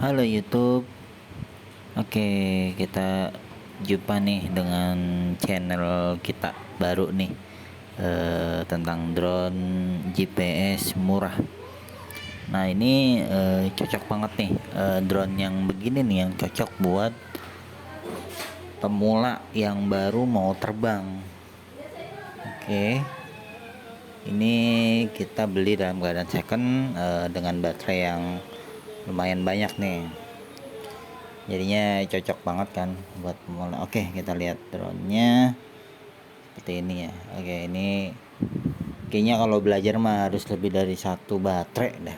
Halo YouTube. Oke, kita jumpa nih dengan channel kita baru nih, tentang drone GPS murah. Nah ini cocok banget nih, drone yang begini nih yang cocok buat pemula yang baru mau terbang. Oke, ini kita beli dalam keadaan second, dengan baterai yang lumayan banyak nih, jadinya cocok banget kan buat pemula. Oke, kita lihat drone-nya seperti ini ya. Oke, ini kayaknya kalau belajar mah harus lebih dari satu baterai dah.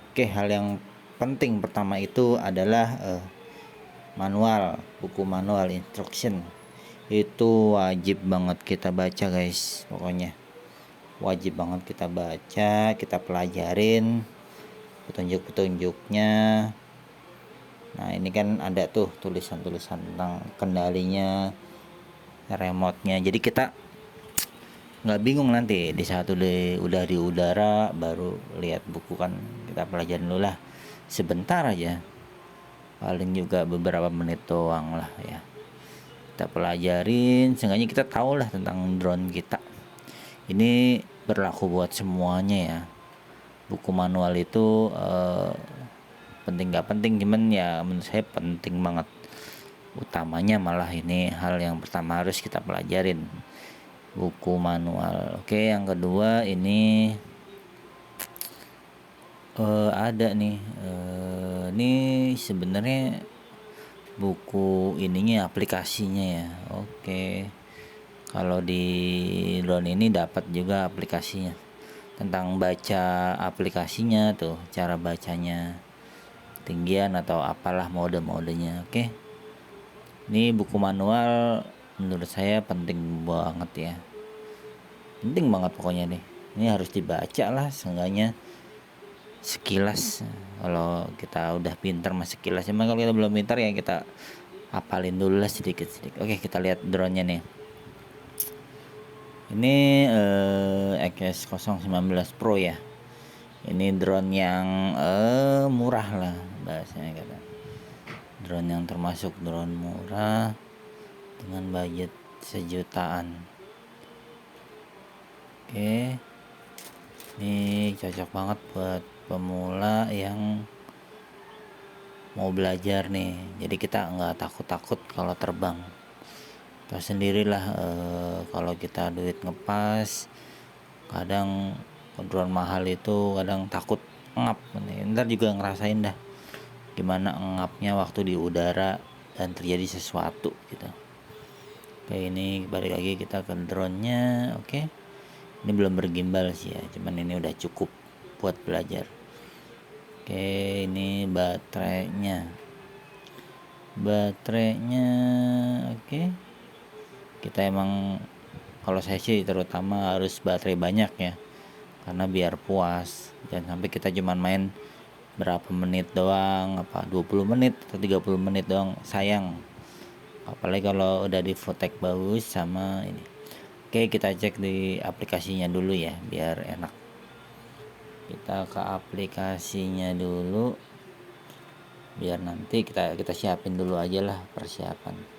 Oke, hal yang penting pertama itu adalah manual, buku manual instruction. Itu wajib banget kita baca guys, pokoknya wajib banget kita baca, kita pelajarin petunjuk-petunjuknya. Nah ini kan ada tuh tulisan-tulisan tentang kendalinya, remote-nya, jadi kita nggak bingung nanti di saat udah di udara baru lihat buku. Kan kita pelajarin dulu lah sebentar aja, paling juga beberapa menit doang lah ya, kita pelajarin seenggaknya kita tahu lah tentang drone kita. Ini berlaku buat semuanya ya, buku manual itu penting nggak penting, cuman ya menurut saya penting banget. Utamanya malah ini hal yang pertama harus kita pelajarin, buku manual. Oke, yang kedua ini ada nih, ini sebenarnya buku ininya, aplikasinya ya. Oke, kalau di drone ini dapat juga aplikasinya, tentang baca aplikasinya tuh, cara bacanya, ketinggian atau apalah mode-modenya. Oke, ini buku manual menurut saya penting banget ya, penting banget pokoknya nih. Ini harus dibaca lah seenggaknya sekilas. Kalau kita udah pintar masih sekilas, emang kalau kita belum pintar ya kita hafalin dulu lah sedikit-sedikit. Oke, kita lihat drone-nya nih. Ini XS019 Pro ya. Ini drone yang murah lah bahasanya kata. Drone yang termasuk drone murah dengan budget sejutaan. Oke, ini cocok banget buat pemula yang mau belajar nih. Jadi kita nggak takut-takut kalau terbang. Tahu sendirilah, kalau kita duit ngepas, kadang drone mahal itu kadang takut ngap. Ntar juga ngerasain dah gimana ngapnya waktu di udara dan terjadi sesuatu gitu. Oke, ini balik lagi kita ke drone-nya. Oke, ini belum bergimbal sih ya, cuman ini udah cukup buat belajar. Oke, ini baterainya oke. Kita emang, kalau saya sih terutama harus baterai banyak ya, karena biar puas. Jangan sampai kita cuman main berapa menit doang, apa 20 menit atau 30 menit doang, sayang. Apalagi kalau udah di fotek bagus sama ini. Oke, kita cek di aplikasinya dulu ya biar enak. Kita ke aplikasinya dulu biar nanti kita siapin dulu aja lah persiapan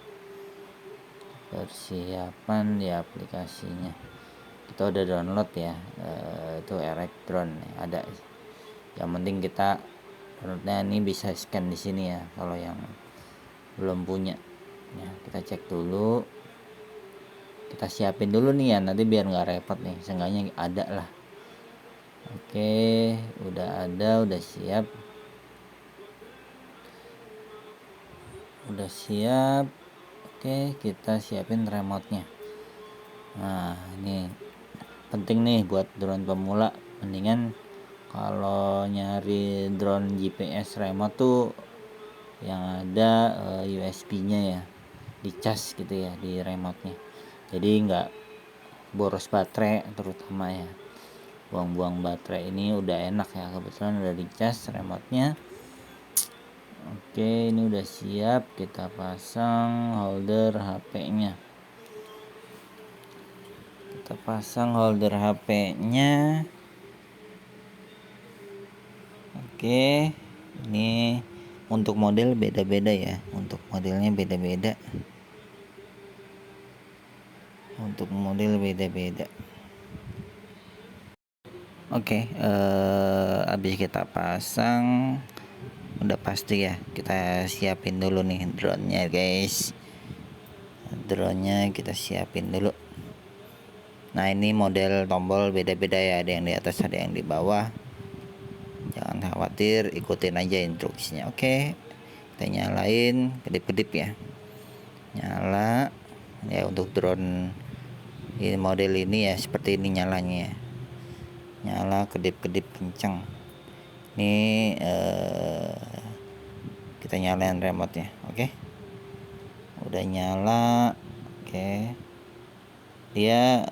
di aplikasinya. Kita udah download ya, itu Electron ada. Yang penting kita downloadnya ini bisa scan di sini ya kalau yang belum punya ya. Kita cek dulu, kita siapin dulu nih ya, nanti biar nggak repot nih, seenggaknya ada lah. Oke, udah ada, udah siap. Oke, kita siapin remote-nya. Nah ini penting nih buat drone pemula. Mendingan kalau nyari drone GPS remote tuh yang ada USB-nya ya, dicas gitu ya di remote-nya, jadi nggak boros baterai terutama ya. Buang-buang baterai ini udah enak ya, kebetulan udah dicas remote-nya. Oke, ini udah siap, kita pasang holder HP-nya. Kita pasang holder HP-nya. Oke, ini untuk model beda-beda ya, untuk modelnya beda-beda, untuk model beda-beda. Oke, habis kita pasang udah pasti ya, kita siapin dulu nih drone-nya guys. Drone-nya kita siapin dulu. Nah, ini model tombol beda-beda ya, ada yang di atas, ada yang di bawah. Jangan khawatir, ikutin aja instruksinya. Oke, kita nyalain, kedip-kedip ya, nyala ya. Untuk drone ini model ini ya seperti ini nyalanya ya, nyala kedip-kedip kenceng. Ini kita nyalain remote ya. Oke, udah nyala. Oke, dia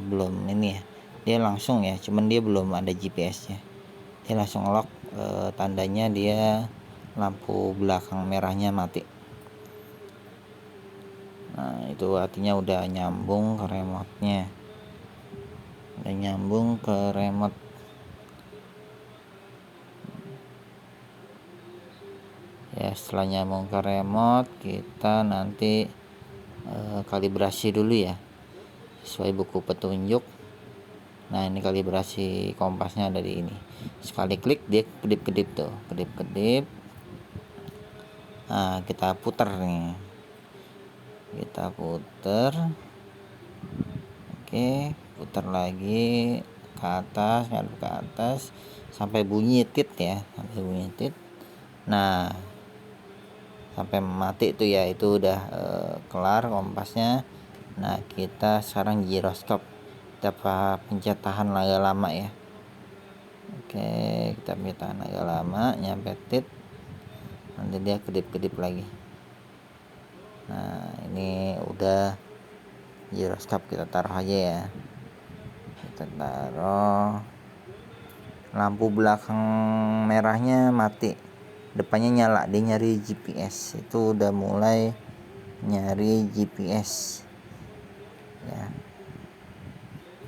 belum ini ya, dia langsung ya, cuman dia belum ada GPS nya, dia langsung lock. Tandanya dia lampu belakang merahnya mati. Nah, itu artinya udah nyambung ke remote-nya, udah nyambung ke remote. Ya, setelah nyambung ke remote, kita nanti kalibrasi dulu ya sesuai buku petunjuk. Nah, ini kalibrasi kompasnya ada di ini. Sekali klik dia kedip-kedip tuh, kedip-kedip. Nah, kita puter nih, kita puter. Oke, puter lagi ke atas, ngadep ke atas sampai bunyi tit ya, sampai bunyi tit. Nah, sampai mati itu ya, itu udah kelar kompasnya. Nah, kita sekarang giroskop, kita pencet tahan agak lama ya. Oke, kita pencet tahan agak lama, nyampe tit, nanti dia kedip-kedip lagi. Nah, ini udah giroskop, kita taruh aja ya, kita taruh. Lampu belakang merahnya mati, depannya nyala, dia nyari GPS. Itu udah mulai nyari GPS ya.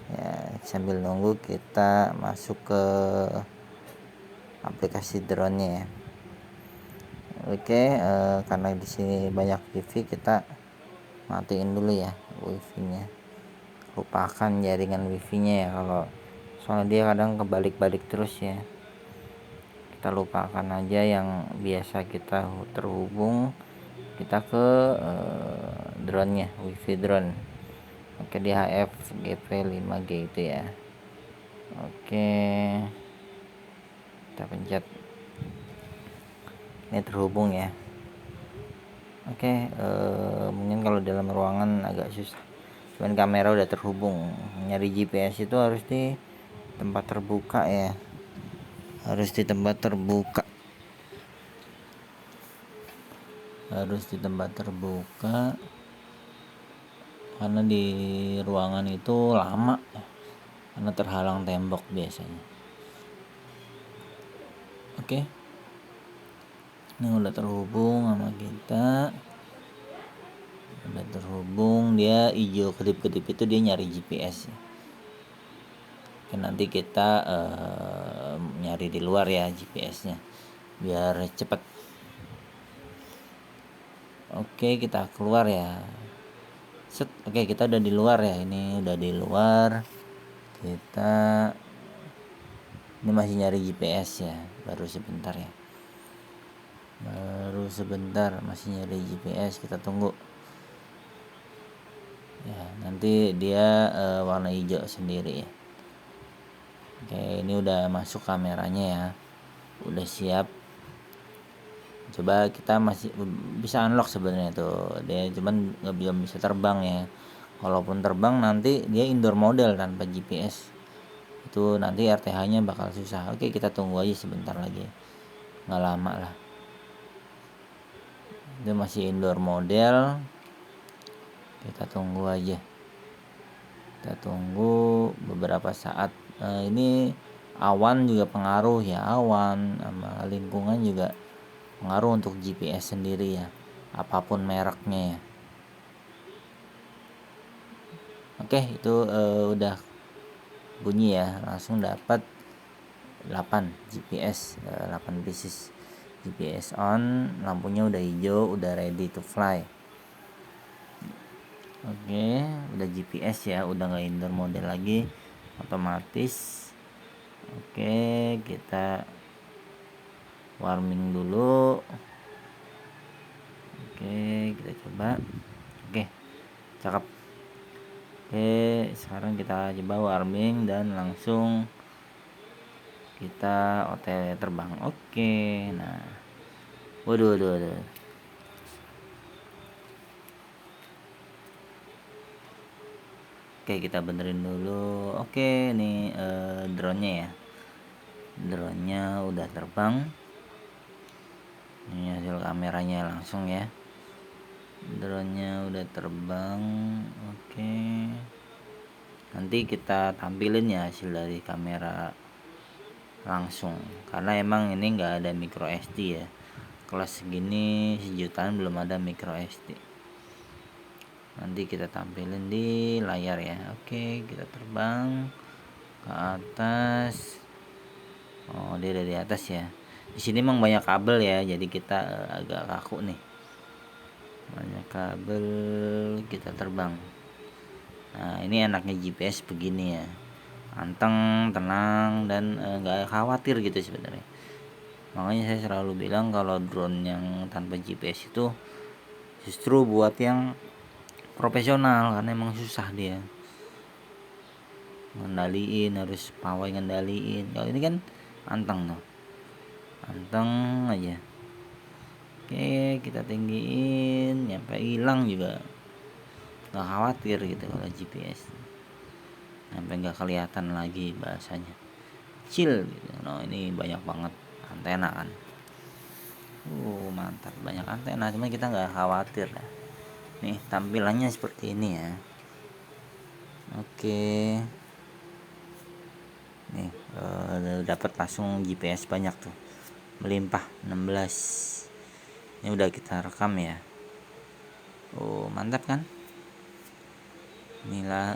Ya, sambil nunggu kita masuk ke aplikasi drone-nya ya. Oke, karena di sini banyak wifi, kita matiin dulu ya wifi-nya. Lupakan jaringan wifi-nya ya, kalau soalnya dia kadang kebalik-balik terus ya. Kita lupakan aja yang biasa kita terhubung, kita ke drone-nya, wifi drone. Oke, di HF GV 5G itu ya. Oke, kita pencet, ini terhubung ya. Oke, mungkin kalau dalam ruangan agak susah, cuman kamera udah terhubung. Nyari GPS itu harus di tempat terbuka ya, harus di tempat terbuka, harus di tempat terbuka, karena di ruangan itu lama ya, karena terhalang tembok biasanya. Oke, ini udah terhubung sama kita, udah terhubung. Dia hijau kedip-kedip itu dia nyari GPS ya. Oke, nanti kita nyari di luar ya GPS-nya biar cepet. Oke, kita keluar ya. Set. Oke, kita udah di luar ya, ini udah di luar. Kita ini masih nyari GPS ya, baru sebentar ya, baru sebentar masih nyari GPS. Kita tunggu ya, nanti dia warna hijau sendiri ya. Oke, ini udah masuk kameranya ya, udah siap. Coba kita masih bisa unlock sebenarnya tuh, dia cuman belum bisa terbang ya. Walaupun terbang nanti dia indoor model tanpa GPS, itu nanti RTH-nya bakal susah. Oke, kita tunggu aja sebentar lagi, nggak lama lah. Itu masih indoor model, kita tunggu aja, kita tunggu beberapa saat. Ini awan juga pengaruh ya, awan sama lingkungan juga pengaruh untuk GPS sendiri ya, apapun mereknya ya. Oke, itu udah bunyi ya, langsung dapat 8 GPS, 8 pieces GPS on, lampunya udah hijau, udah ready to fly. Oke, udah GPS ya, udah nggak indoor mode lagi, otomatis. Oke, kita warming dulu. Oke, kita coba. Oke, cakep. Oke, sekarang kita coba warming dan langsung kita OTW terbang. Oke, nah, waduh. Oke, kita benerin dulu. Oke, ini drone-nya ya. Drone-nya udah terbang. Ini hasil kameranya langsung ya. Drone-nya udah terbang. Oke. Nanti kita tampilin ya hasil dari kamera langsung. Karena emang ini nggak ada micro SD ya. Kelas segini sejutaan belum ada micro SD. Nanti kita tampilin di layar ya. Oke, kita terbang ke atas. Oh, dia dari atas ya. Di sini emang banyak kabel ya, jadi kita agak kaku nih. Banyak kabel, kita terbang. Nah, ini enaknya GPS begini ya. Anteng, tenang, dan nggak khawatir gitu sebenarnya. Makanya saya selalu bilang kalau drone yang tanpa GPS itu justru buat yang profesional, karena emang susah dia ngendaliin, harus pawai ngendaliin. Kalau ini kan anteng tuh, anteng aja. Oke, kita tinggiin sampai hilang juga nggak khawatir gitu kalau GPS, sampai nggak kelihatan lagi bahasanya, chill gitu. Nah, ini banyak banget antena kan, mantap, banyak antena, cuma kita nggak khawatir lah. Nih tampilannya seperti ini ya. Oke, nih dapat langsung GPS banyak tuh, melimpah 16. Ini udah kita rekam ya. Mantap kan. Inilah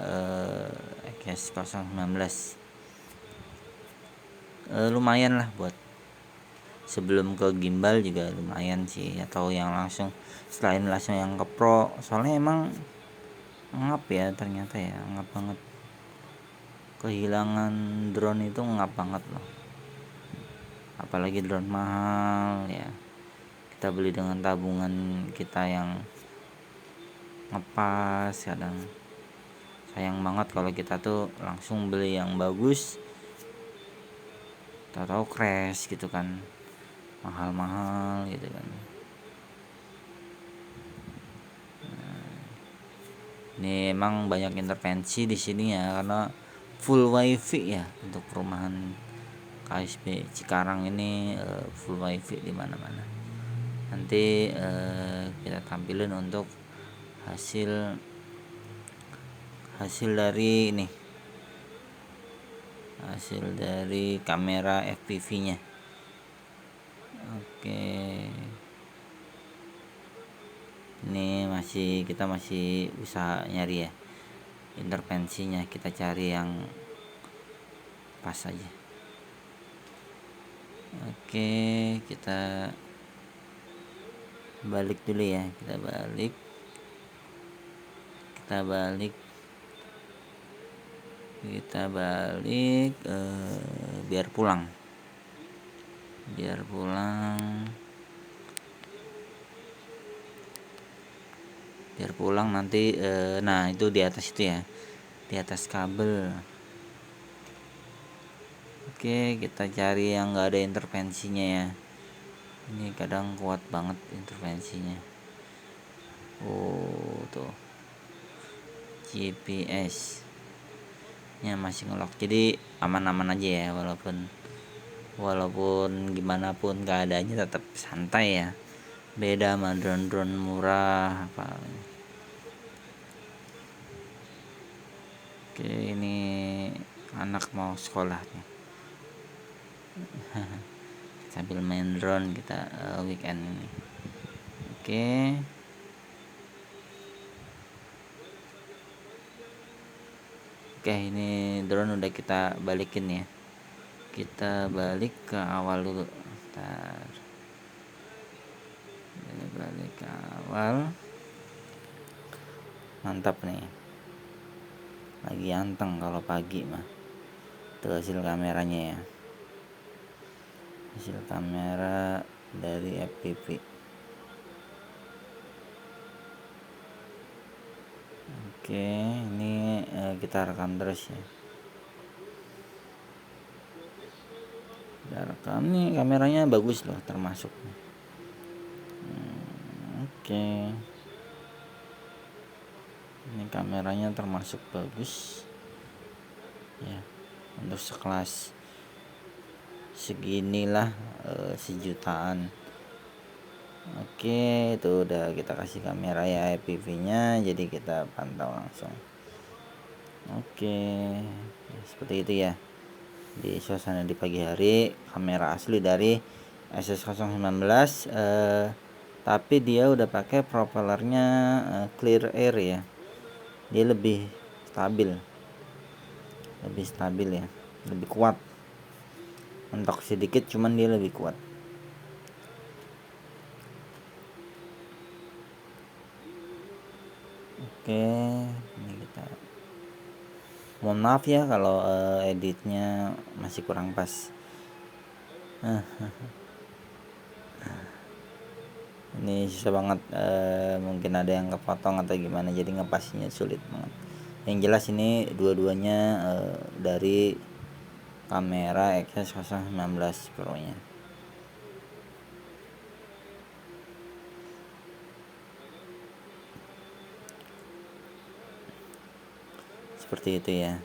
EKS 019. Lumayan lah buat sebelum ke gimbal juga lumayan sih, atau yang langsung, selain langsung yang ke pro, soalnya emang ngap ya, ternyata ya ngap banget. Kehilangan drone itu ngap banget loh, apalagi drone mahal ya. Kita beli dengan tabungan kita yang ngepas, kadang sayang banget kalau kita tuh langsung beli yang bagus, tahu crash gitu kan, mahal-mahal gitu kan. Ini emang banyak intervensi di sini ya, karena full wifi ya untuk perumahan KSP Cikarang ini, full wifi di mana-mana. Nanti kita tampilin untuk hasil dari ini, hasil dari kamera FPV-nya. Oke. Ini kita masih usaha nyari ya intervensinya, kita cari yang pas aja. Oke, kita balik dulu ya, kita balik biar pulang nanti. Nah, itu di atas itu ya, di atas kabel. Oke, kita cari yang nggak ada intervensinya ya. Ini kadang kuat banget intervensinya. Tuh GPS nya masih ngelok, jadi aman-aman aja ya, walaupun gimana pun keadaannya tetap santai ya. Beda sama drone murah apa. Oke, ini anak mau sekolah nih. Sambil main drone kita weekend ini. Oke, ini drone udah kita balikin ya. Kita balik ke awal dulu. Bentar. dikawal. Mantap nih, lagi anteng kalau pagi mah. Itu hasil kameranya ya, hasil kamera dari FPV. Oke, ini kita rekam terus ya. Kita rekam nih, kameranya bagus loh termasuk. Oke, ini kameranya termasuk bagus ya, untuk sekelas seginilah, sejutaan. Oke, itu udah kita kasih kamera ya FPV nya, jadi kita pantau langsung. Oke, seperti itu ya, di suasana di pagi hari. Kamera asli dari SS019, tapi dia udah pakai propellernya Clear Air ya, dia lebih stabil ya, lebih kuat. Mentok sedikit cuman dia lebih kuat. Oke, ini kita, mohon maaf ya kalau editnya masih kurang pas. Ini susah banget, mungkin ada yang kepotong atau gimana, jadi ngepasnya sulit banget. Yang jelas ini dua-duanya dari kamera XS019 Pro nya. Seperti itu ya,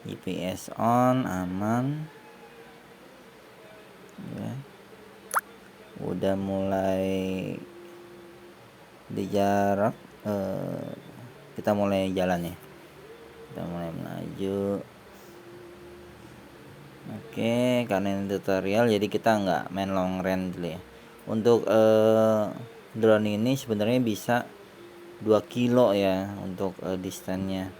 GPS on, aman ya. Udah mulai di jarak, kita mulai jalan ya, kita mulai melaju. Oke, karena ini tutorial jadi kita nggak main long range dulu ya. Untuk drone ini sebenarnya bisa 2 kilo ya untuk distance-nya.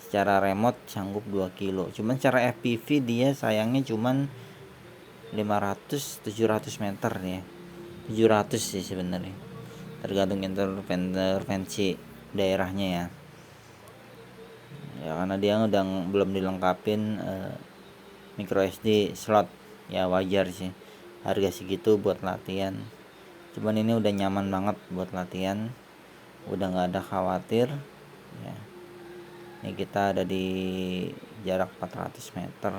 Secara remote sanggup 2 kilo. Cuman secara FPV dia sayangnya cuman 500-700 meter ya. 700 sih sebenarnya. Tergantung intervensi daerahnya ya. Ya karena dia udah belum dilengkapin micro SD slot, ya wajar sih harga segitu buat latihan. Cuman ini udah nyaman banget buat latihan, udah nggak ada khawatir ya. Ini kita ada di jarak 400 meter.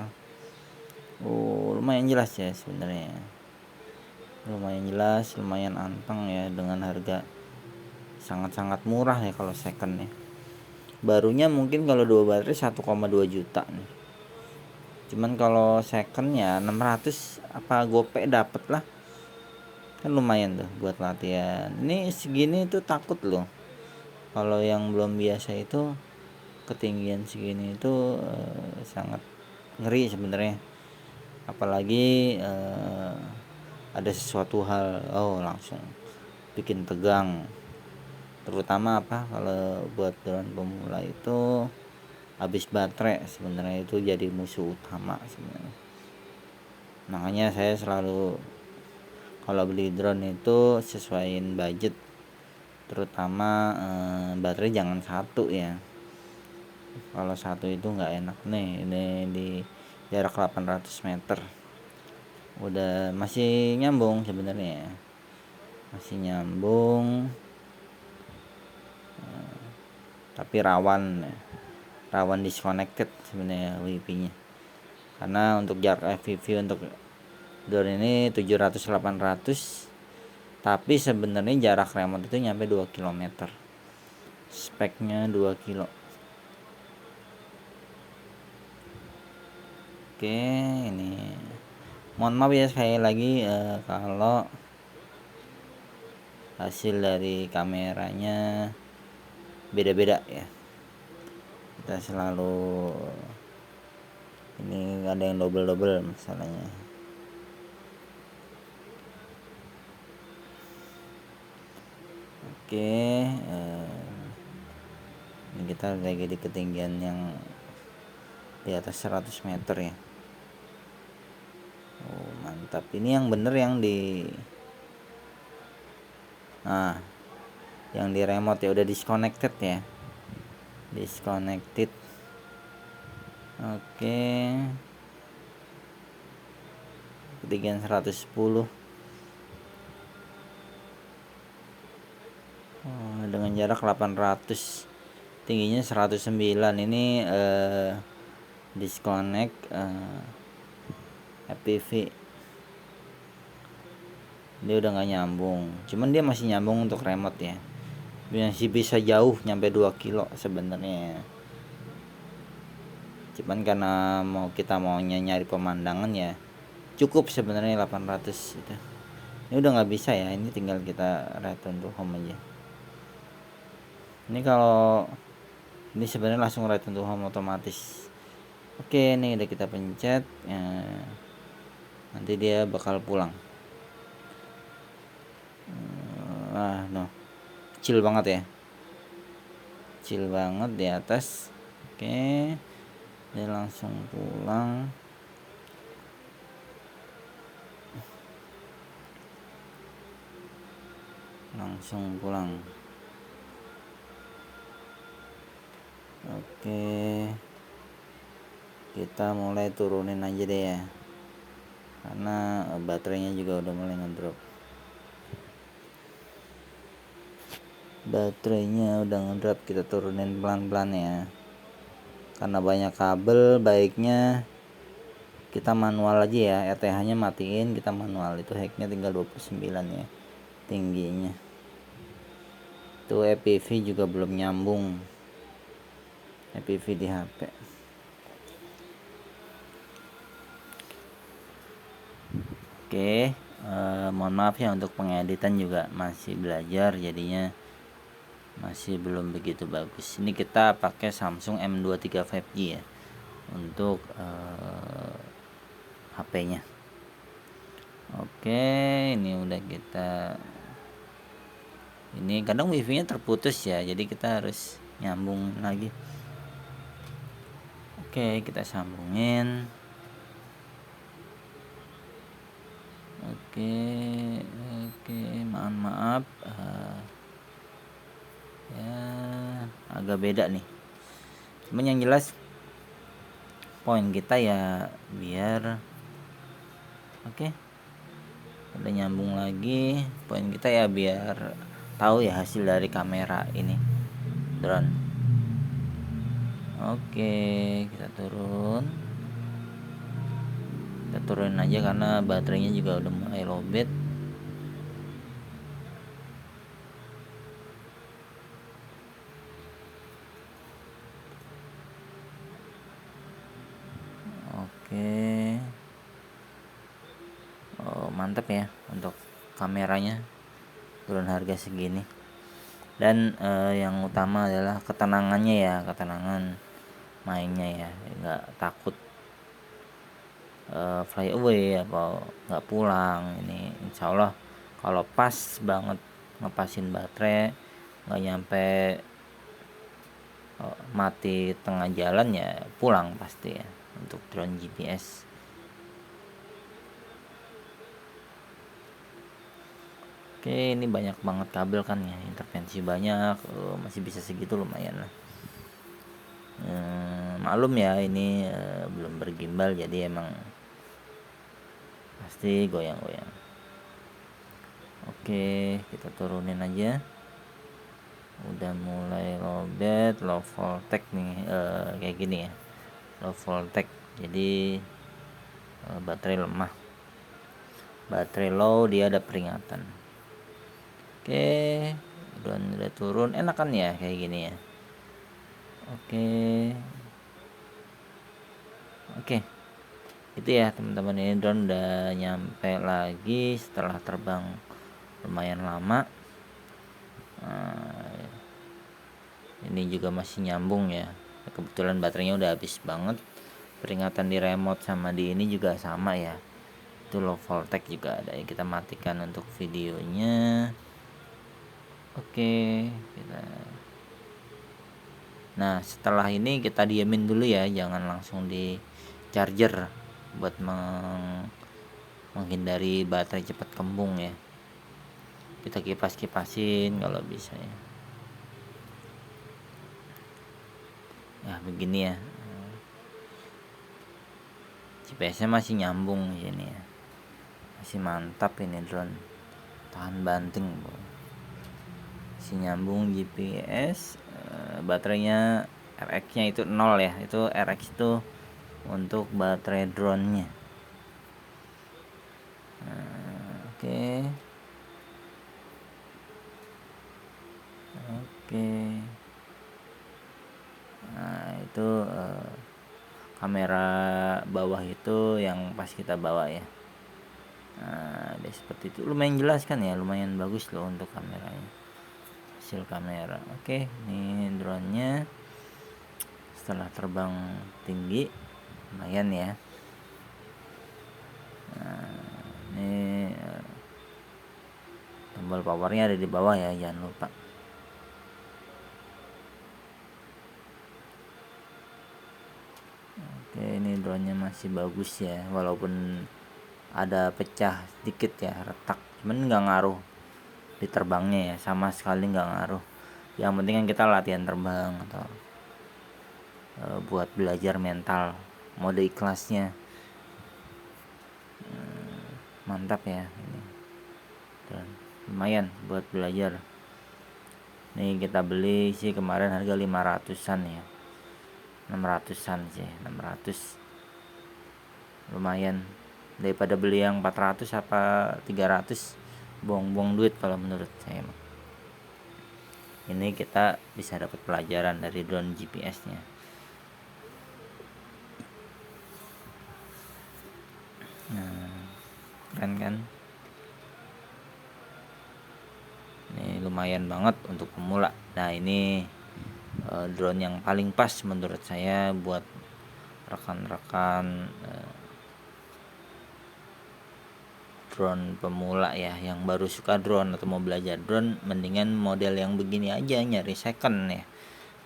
Lumayan jelas ya sebenarnya, lumayan jelas, lumayan anteng ya, dengan harga sangat-sangat murah ya kalau second ya. Barunya mungkin kalau 2 baterai 1,2 juta nih. Cuman kalau second ya 600 apa gope dapet lah. Kan lumayan tuh buat latihan. Ini segini tuh takut loh. Kalau yang belum biasa itu ketinggian segini itu sangat ngeri sebenarnya. Apalagi ada sesuatu hal, langsung bikin tegang. Terutama apa, kalau buat drone pemula itu habis baterai sebenarnya itu jadi musuh utama sebenarnya. Makanya saya selalu kalau beli drone itu sesuaiin budget, terutama baterai jangan satu ya. Kalau satu itu nggak enak nih. Ini di jarak 800 meter udah masih nyambung sebenarnya, masih nyambung, tapi rawan disconnected sebenarnya wifi-nya. Karena untuk jarak FPV untuk drone ini 700-800, tapi sebenarnya jarak remote itu nyampe 2 km. Speknya 2 kilo. Oke, ini mohon maaf ya sekali lagi kalau hasil dari kameranya beda-beda ya. Kita selalu ini ada yang double masalahnya. Oke, ini kita lagi di ketinggian yang di atas 100 meter ya. Mantap. Ini yang bener yang di Nah, yang di remote ya udah disconnected ya, disconnected. Oke, ketinggian 110 dengan jarak 800, tingginya 109. Ini disconnect FPV, dia udah nggak nyambung, cuman dia masih nyambung untuk remote ya, masih bisa jauh nyampe 2 kilo sebenarnya. Cuman karena kita maunya nyari pemandangan ya cukup sebenarnya 800 gitu. Ini udah nggak bisa ya, ini tinggal kita return to home aja. Ini kalau ini sebenarnya langsung return to home otomatis. Oke, ini udah kita pencet ya, nanti dia bakal pulang. No, chill banget ya, chill banget di atas. Oke, dia langsung pulang. Oke, kita mulai turunin aja deh ya, karena baterainya juga udah mulai ngedrop. Kita turunin pelan-pelan ya, karena banyak kabel. Baiknya kita manual aja ya, RTH nya matiin, kita manual. Itu hacknya tinggal 29 ya tingginya. Tuh FPV juga belum nyambung, FPV di HP. Oke, mohon maaf ya, untuk pengeditan juga masih belajar, jadinya masih belum begitu bagus. Ini kita pakai Samsung M23 5G ya untuk HP-nya. Oke, ini udah kita, ini kadang wifi nya terputus ya, jadi kita harus nyambung lagi. Oke, kita sambungin. Oke, maaf ya, agak beda nih, cuman yang jelas poin kita ya biar oke, udah nyambung lagi. Poin kita ya biar tahu ya hasil dari kamera ini drone. Oke, kita turunin aja karena baterainya juga udah mulai lowbat. Oke, mantap ya untuk kameranya turun harga segini. Dan yang utama adalah ketenangannya ya, ketenangan mainnya ya, nggak takut fly away atau nggak pulang. Ini insya Allah kalau pas banget ngepasin baterai, nggak nyampe mati tengah jalan ya pulang pasti ya untuk drone GPS. Oke, ini banyak banget kabel kan ya, intervensi banyak, masih bisa segitu lumayan lah. Maklum ya, ini belum bergimbal, jadi emang pasti goyang-goyang. Oke, kita turunin aja. Udah mulai lowbat, low voltage nih, kayak gini ya, low voltage. Jadi baterai lemah, baterai low, dia ada peringatan. Oke, udah turun, enakan ya kayak gini ya. Oke, itu ya teman-teman, ini drone udah nyampe lagi setelah terbang lumayan lama. Ini juga masih nyambung ya, kebetulan baterainya udah habis banget. Peringatan di remote sama di ini juga sama ya, itu low voltage juga ada ya. Kita matikan untuk videonya. Oke, nah setelah ini kita diamin dulu ya, jangan langsung di charger buat menghindari baterai cepat kembung ya. kita kipas-kipasin kalau bisa ya. Ya begini ya, GPS-nya masih nyambung di sini ya, masih mantap ini drone, tahan banting bro. Masih nyambung GPS. Baterainya RX-nya itu 0 ya, itu RX itu untuk baterai drone-nya. Oke. Nah itu kamera bawah itu yang pas kita bawa ya. Nah dia seperti itu, lumayan jelas kan ya, lumayan bagus loh untuk kameranya, hasil kamera. Oke, ini drone-nya setelah terbang tinggi lumayan ya. Nah, ini tombol powernya ada di bawah ya, jangan lupa. Oke, ini drone-nya masih bagus ya, walaupun ada pecah sedikit ya, retak, cuman nggak ngaruh di terbangnya ya, sama sekali nggak ngaruh. Yang penting kan kita latihan terbang atau buat belajar mental, mode ikhlasnya. Mantap ya ini. Dan lumayan buat belajar. Nih kita beli sih kemarin harga 500-an ya, 600-an sih, 600. Lumayan daripada beli yang 400 apa 300, buang-buang duit kalau menurut saya. Ini kita bisa dapat pelajaran dari drone GPS-nya. Nah, keren kan? Ini lumayan banget untuk pemula. Nah ini drone yang paling pas menurut saya buat rekan-rekan drone pemula ya, yang baru suka drone atau mau belajar drone, mendingan model yang begini aja, nyari second ya,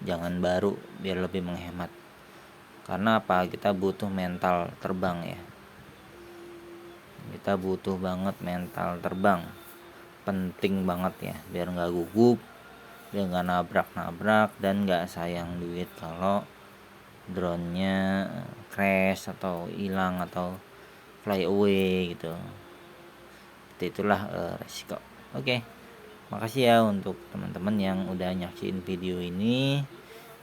jangan baru, biar lebih menghemat. Karena apa, kita butuh mental terbang ya, kita butuh banget mental terbang, penting banget ya, biar nggak gugup, biar nggak nabrak-nabrak, dan nggak sayang duit kalau drone-nya crash atau hilang atau fly away gitu. Itulah resiko. Oke, makasih ya untuk teman-teman yang udah nyaksiin video ini.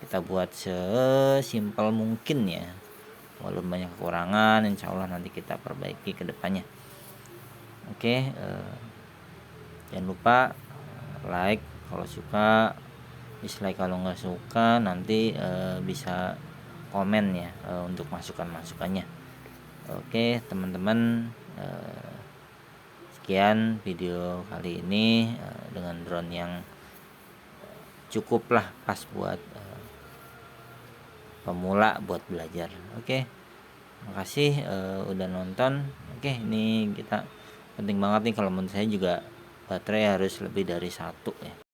Kita buat sesimpel mungkin ya, walaupun banyak kekurangan, insya Allah nanti kita perbaiki ke depannya. Oke, jangan lupa like kalau suka, dislike kalau nggak suka, nanti bisa komen ya untuk masukannya. Oke teman-teman, sekian video kali ini dengan drone yang cukuplah pas buat pemula buat belajar. Oke, makasih udah nonton. Oke, ini kita penting banget nih, kalau menurut saya juga baterai harus lebih dari 1 ya.